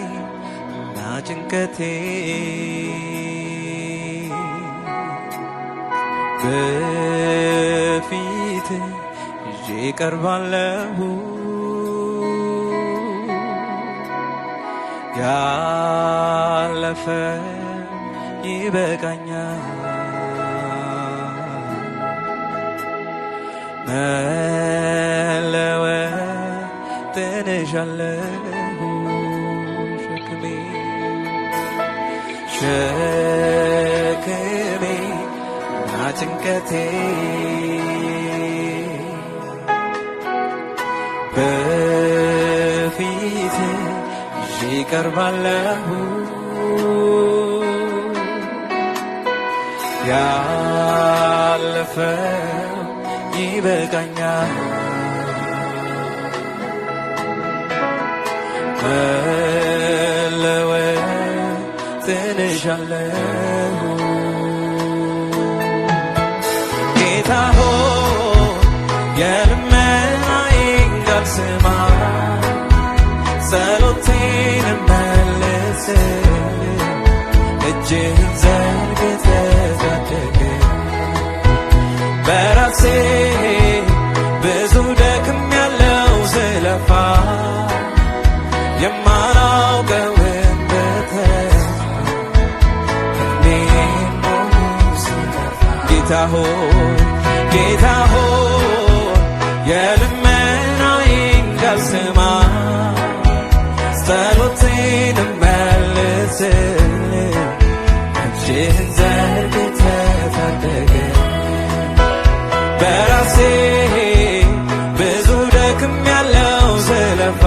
ሸክሜና ጭንቀቴ በፊት ይዤ ቀርባለሁ። ያለፈ ይበቃኛል። መለወጥ እሻለሁ። ሸክሜና ጭንቀቴ በፊት ይዤ ቀርባለሁ። ያለፈው ይበቃኛል። መለወጥ እሻለሁ። ጌታ ሆይ የልመናዬን ቃል ስማ፣ ጸሎቴን መልስ። እጅህን ዘርግተህ ታደገኝ። በራሴ ብዙ ደክሜያለሁ ስለፋ፣ የማላውቀውን በተስፋ እኔን ሙሉ ስጠፋ። ጌታ ሆይ ጌታ ሆይ የልመናዬን ቃል ስማ፣ ጸሎቴን መልስ። እጅህን ዘርግተህ ታደገኝ። በራሴ ብዙ ደክሜያለሁ ስለፋ፣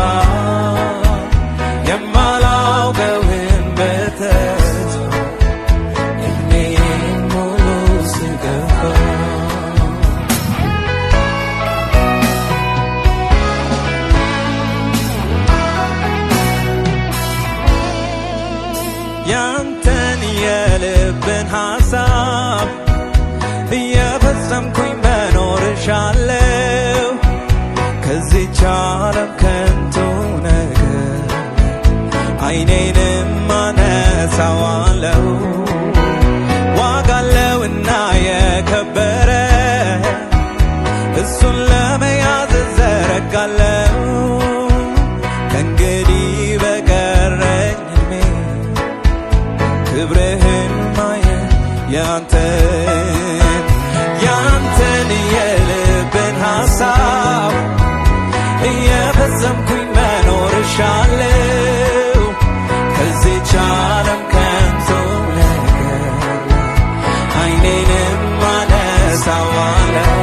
የማላውቀውን በተስፋ እድሜን ሙሉ ስገፋ። ያንተን የልብን ሐሳብ እየፈጸምኩኝ መኖር እሻለሁ። ከዚህች ዓለም ከንቱ ነገር ዓይኔንም አነሳዋለሁ። ዋጋ አለውና የከበረ እሱን ለመያዝ እዘረጋለሁ። ከእንግዲህ በቀረኝ ዕድሜ ክብርህን ማየት ያንተን የልብን ሐሳብ እየፈጸምኩኝ መኖር እሻለሁ። ከዚህች ዓለም ከንቱ ነገር ዓይኔንም አነሳዋለሁ።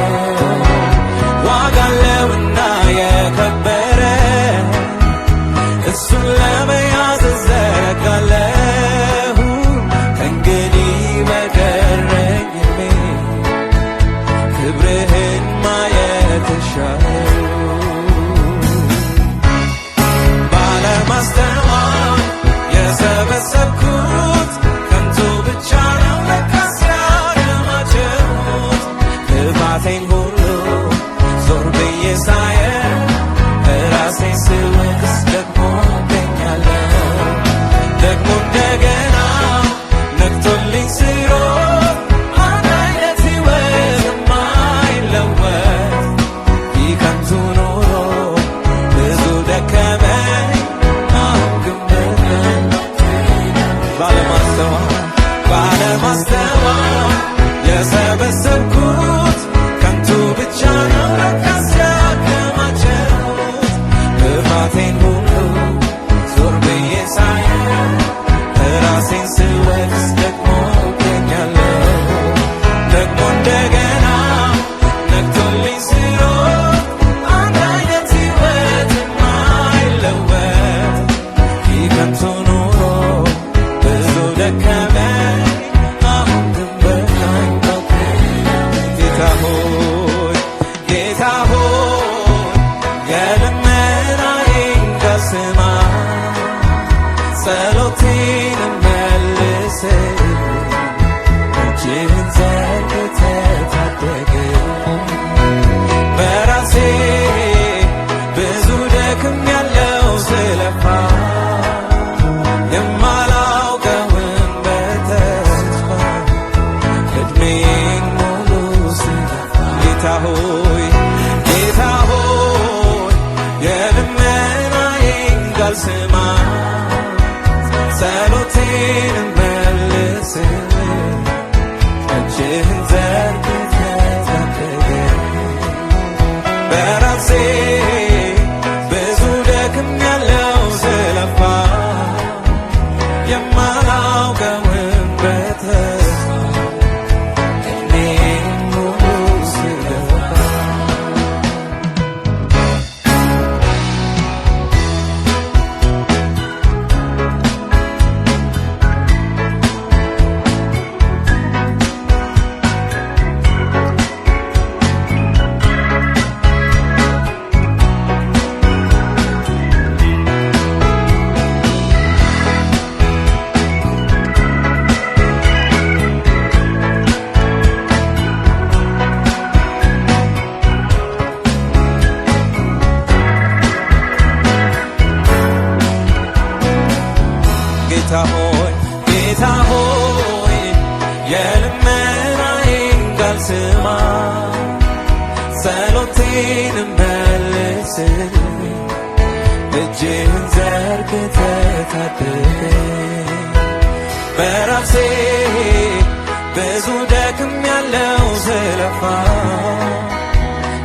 ዋጋ አለውና የከበረ እሱን ለመያዝ እዘረጋለሁ። ከእንግዲህ በቀረኝ ዕድሜ ክብርህን ማየት እሻለሁ። ባለማስተዋል የሰበሰብኩት ከንቱ ብቻ ነው ለካስ ያከማቸሁት። ልፋቴን ሁሉ ዞር ብዬ ሳየው ራሴን ስወቅስ ደግሞ እገኛለሁ። ደግሞ እንደገና ነግቶልኝ ስሮጥ አንድ አይነት ሕይወት የማይለወጥ ይህ ከንቱ ኑሮ ብዙ ደከመኝ። አሁን ግን ባለማስተዋል የሰበሰብኩት ከንቱ ብቻ ነው ለካስ ያከማቸሁት። ልፋቴን ሁሉ ዞር ብዬ ሳየው ራሴን ስወቅስ ደግሞ እገኛለሁ። ደግሞ እንደገና ነግቶልኝ ስሮጥ አንድ አይነት ሕይወት የማይለወጥ ይህ ከንቱ ኑሮ ብዙ ደከመኝ። አሁን ግን በቃኝ። ጌታ ሆይ ጌታ ሆይ የልመናዬ ቃል ስማ ጸሎቴን መልስልኝ እጅህን ዘርግተህ ታደገኝ በራሴ ብዙ ደክሜያለሁ ስለፋ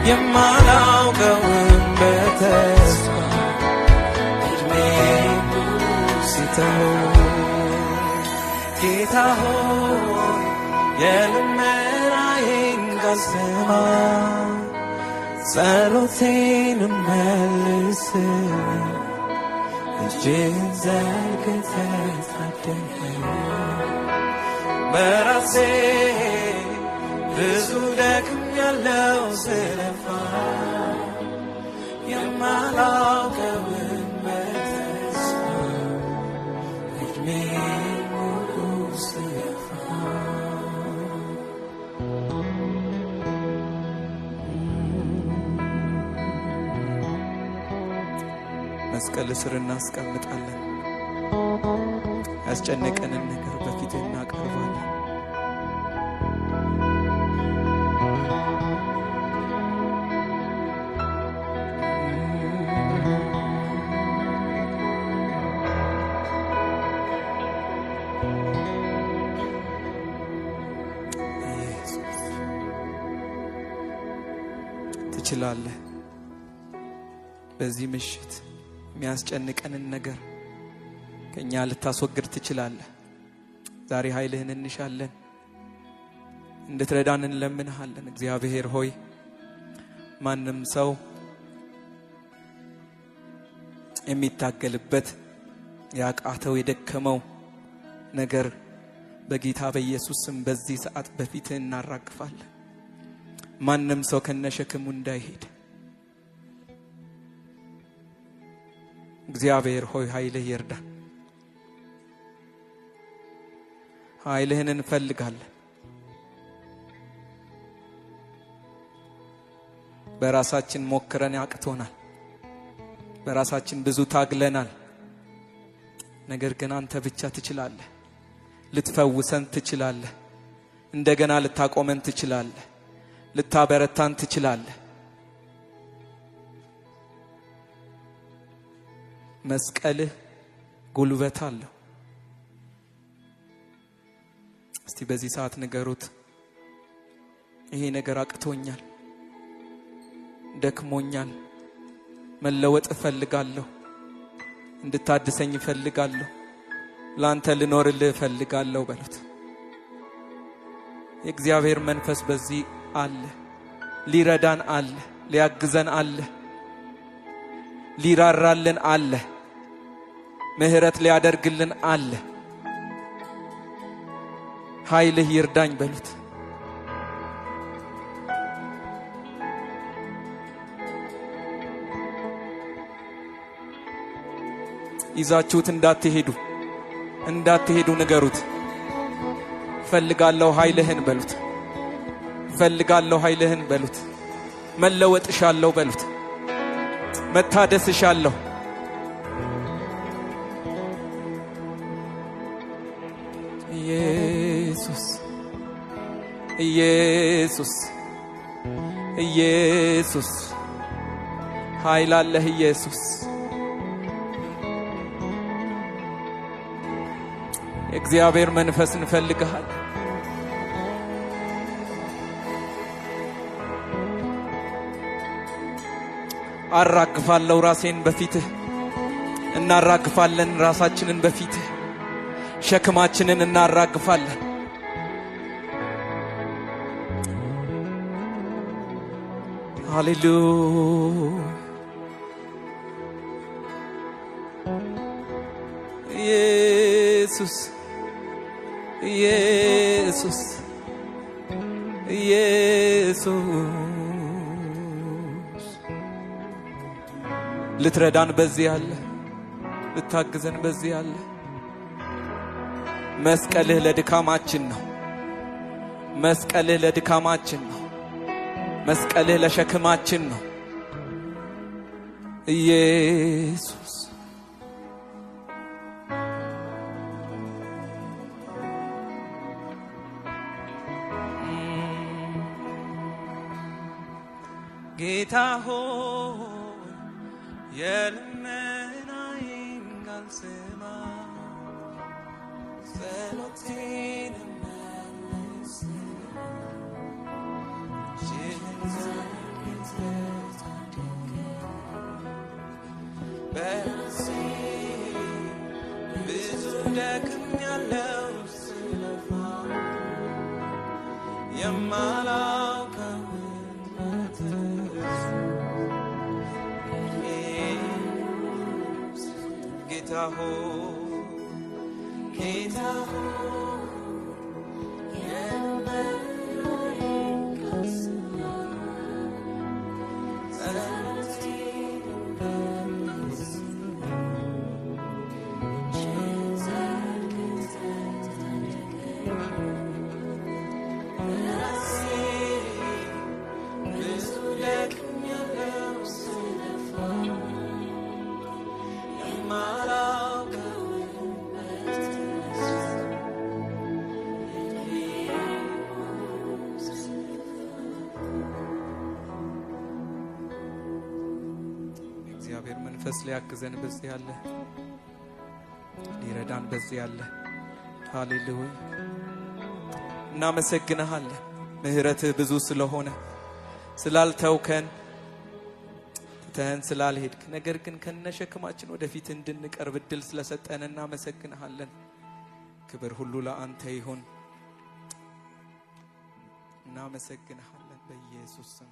የማላውቀውን በተስፋ እድሜን ሲተው ጌታ ሆይ የልመናዬን ቃል ስማ ጸሎቴን መልስልኝ እጅህን ዘርግተህ ታደገኝ በራሴ ብዙ ደክሜያለሁ ስለፋ የማላውቀውን በተስፋ እድሜን ሙሉ ስለፋ መስቀል ስር እናስቀምጣለን ያስጨነቀንን ነገር በፊትህ እናቀርባለን ትችላለህ በዚህ ምሽት የሚያስጨንቀንን ነገር ከኛ ልታስወግድ ትችላለህ ዛሬ ኃይልህን እንሻለን እንድትረዳን እንለምንሃለን እግዚአብሔር ሆይ ማንም ሰው የሚታገልበት ያቃተው የደከመው ነገር በጌታ በኢየሱስ ስም በዚህ ሰዓት በፊትህ እናራግፋለን ማንም ሰው ከነሸክሙ እንዳይሄድ እግዚአብሔር ሆይ ኃይልህ ይርዳን ኃይልህን እንፈልጋለን በራሳችን ሞክረን ያቅቶናል በራሳችን ብዙ ታግለናል ነገር ግን አንተ ብቻ ትችላለህ ልትፈውሰን ትችላለህ እንደገና ልታቆመን ትችላለህ ልታበረታን ትችላለህ መስቀልህ ጉልበት አለው እስቲ በዚህ ሰዓት ንገሩት ይሄ ነገር አቅቶኛል ደክሞኛል መለወጥ እፈልጋለሁ እንድታድሰኝ እፈልጋለሁ ላንተ ልኖርልህ እፈልጋለሁ በሉት የእግዚአብሔር መንፈስ በዚህ አለ ሊረዳን አለ ሊያግዘን አለ ሊራራልን አለ ምህረት ሊያደርግልን አለ ኃይልህ ይርዳኝ በሉት ይዛችሁት እንዳትሄዱ ንገሩት ፈልጋለሁ ኃይልህን በሉት ፈልጋለሁ ኃይልህን በሉት መለወጥሻለሁ በሉት መታደስሻለሁ ኢየሱስ ኢየሱስ ኢየሱስ ኃይል አለህ ኢየሱስ እግዚአብሔር መንፈስ እንፈልግሃል አራግፋለሁ ራሴን በፊትህ እናራግፋለን ራሳችንን በፊትህ ሸክማችንን እናራግፋለን ሃሌሉያ ኢየሱስ ኢየሱስ ኢየሱስ ልትረዳን በዚህ አለ ልታግዘን በዚህ አለ መስቀልህ ለድካማችን ነው መስቀልህ ለድካማችን ነው መስቀልህ ለሸክማችን ነው ኢየሱስ ጌታ ሆይ የልመናዬን ቃል ስማ ጸሎቴን መልስ በራሴ ብዙ ደክሜያለሁ ስለፋ የማላውቀውን ጌታ ሆይ ጌታ እግዚአብሔር መንፈስ ሊያግዘን በዚህ ያለ ሊረዳን በዚህ ያለ ሃሌሉያ እናመሰግንሃለን። ምህረትህ ብዙ ስለሆነ ስላልተውከን ትተን ስላልሄድክ ነገር ግን ከነሸክማችን ወደፊት እንድንቀርብ እድል ስለሰጠን እናመሰግንሃለን። ክብር ሁሉ ለአንተ ይሁን። እናመሰግንሃለን በኢየሱስ ስም።